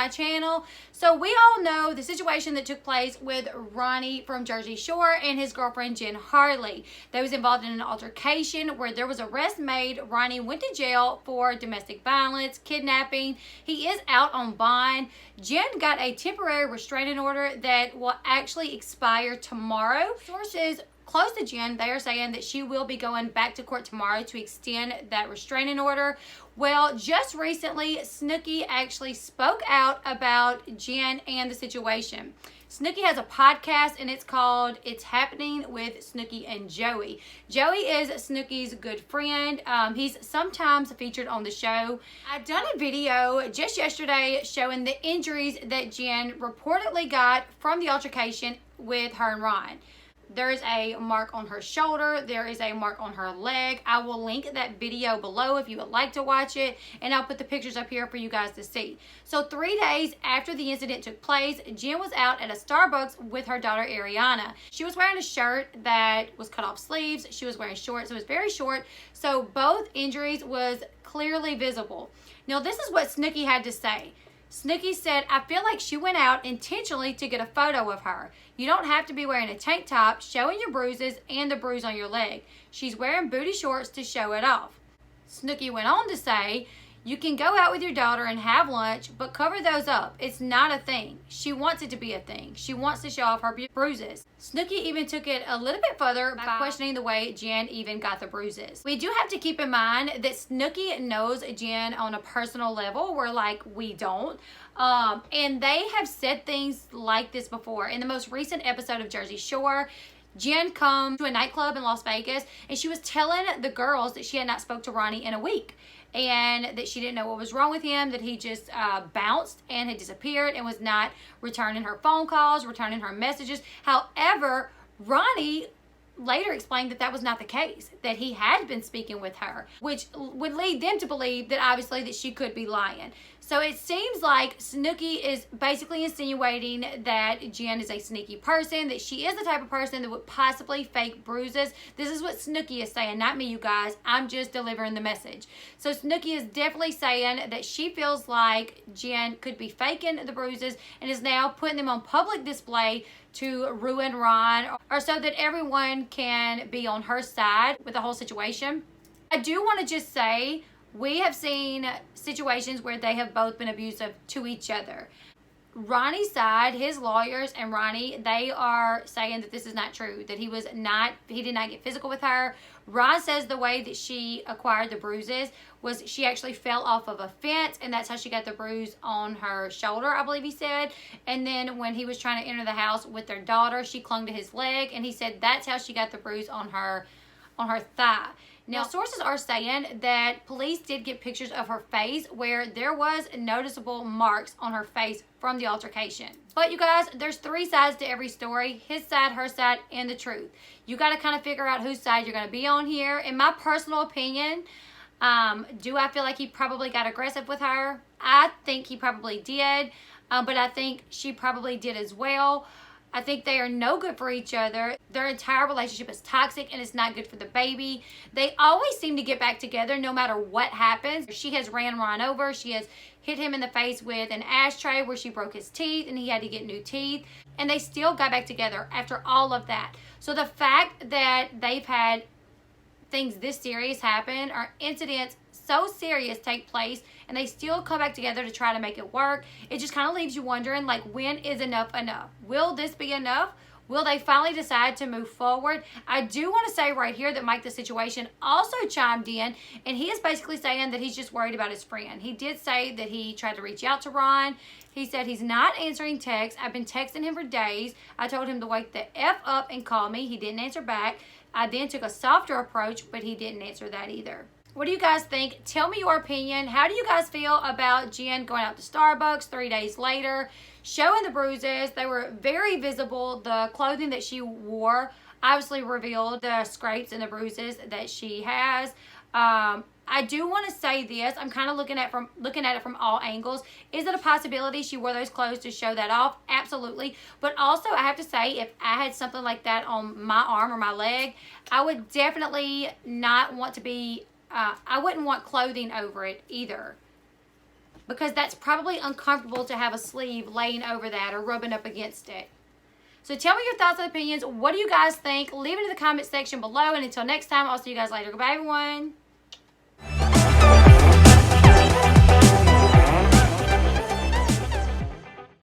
my channel. So we all know the situation that took place with Ronnie from Jersey Shore and his girlfriend Jenn Harley. They was involved in an altercation where there was arrest made. Ronnie went to jail for domestic violence, kidnapping. He is out on bond. Jenn got a temporary restraining order that will actually expire tomorrow. Sources close to Jenn, they are saying that she will be going back to court tomorrow to extend that restraining order. Well, just recently, Snooki actually spoke out about Jenn and the situation. Snooki has a podcast and it's called It's Happening with Snooki and Joey. Joey is Snooki's good friend. He's sometimes featured on the show. I've done a video just yesterday showing the injuries that Jenn reportedly got from the altercation with her and Ron. There is a mark on her shoulder. There is a mark on her leg. I will link that video below if you would like to watch it. And I'll put the pictures up here for you guys to see. So 3 days after the incident took place, Jenn was out at a Starbucks with her daughter Ariana. She was wearing a shirt that was cut off sleeves. She was wearing shorts. It was very short. So both injuries was clearly visible. Now this is what Snooki had to say. Snooki said, I feel like she went out intentionally to get a photo of her. You don't have to be wearing a tank top showing your bruises and the bruise on your leg. She's wearing booty shorts to show it off. Snooki went on to say, you can go out with your daughter and have lunch, but cover those up. It's not a thing. She wants it to be a thing. She wants to show off her bruises. Snooki even took it a little bit further by questioning the way Jenn even got the bruises. We do have to keep in mind that Snooki knows Jenn on a personal level where like we don't. And they have said things like this before. In the most recent episode of Jersey Shore, Jenn come to a nightclub in Las Vegas and she was telling the girls that she had not spoke to Ronnie in a week. And that she didn't know what was wrong with him, that he just bounced and had disappeared and was not returning her phone calls, returning her messages. However, Ronnie later explained that that was not the case, that he had been speaking with her, which would lead them to believe that obviously that she could be lying. So it seems like Snooki is basically insinuating that Jenn is a sneaky person, that she is the type of person that would possibly fake bruises. This is what Snooki is saying, not me, you guys. I'm just delivering the message. So Snooki is definitely saying that she feels like Jenn could be faking the bruises and is now putting them on public display to ruin Ron, or so that everyone can be on her side with the whole situation. I do want to just say, we have seen situations where they have both been abusive to each other. Ronnie's side, his lawyers and Ronnie, they are saying that this is not true, that he did not get physical with her. Ron says the way that she acquired the bruises was she actually fell off of a fence, and that's how she got the bruise on her shoulder, I believe he said. And then when he was trying to enter the house with their daughter, she clung to his leg, and he said that's how she got the bruise on her thigh. Now, sources are saying that police did get pictures of her face where there was noticeable marks on her face from the altercation. But you guys, there's 3 sides to every story: his side, her side, and the truth. You got to kind of figure out whose side you're going to be on here. In my personal opinion, do I feel like he probably got aggressive with her? I think he probably did, but I think she probably did as well. I think they are no good for each other. Their entire relationship is toxic and it's not good for the baby. They always seem to get back together no matter what happens. She has ran Ron over. She has hit him in the face with an ashtray where she broke his teeth and he had to get new teeth. And they still got back together after all of that. So the fact that they've had things this serious happen, or incidents so serious take place, and they still come back together to try to make it work, it just kind of leaves you wondering, like, when is enough enough? Will this be enough? Will they finally decide to move forward? I do want to say right here that Mike the Situation also chimed in, and he is basically saying that he's just worried about his friend. He did say that he tried to reach out to Ron. He said he's not answering texts. I've been texting him for days. I told him to wake the F up and call me. He didn't answer back. I then took a softer approach, but he didn't answer that either. What do you guys think? Tell me your opinion. How do you guys feel about Jenn going out to Starbucks 3 days later, showing the bruises? They were very visible. The clothing that she wore obviously revealed the scrapes and the bruises that she has. I do want to say this. I'm kind of looking at it from all angles. Is it a possibility she wore those clothes to show that off? Absolutely. But also, I have to say, if I had something like that on my arm or my leg, I would definitely not want to be, I wouldn't want clothing over it either. because that's probably uncomfortable to have a sleeve laying over that or rubbing up against it. So tell me your thoughts and opinions. What do you guys think? Leave it in the comment section below. And until next time, I'll see you guys later. Goodbye, everyone.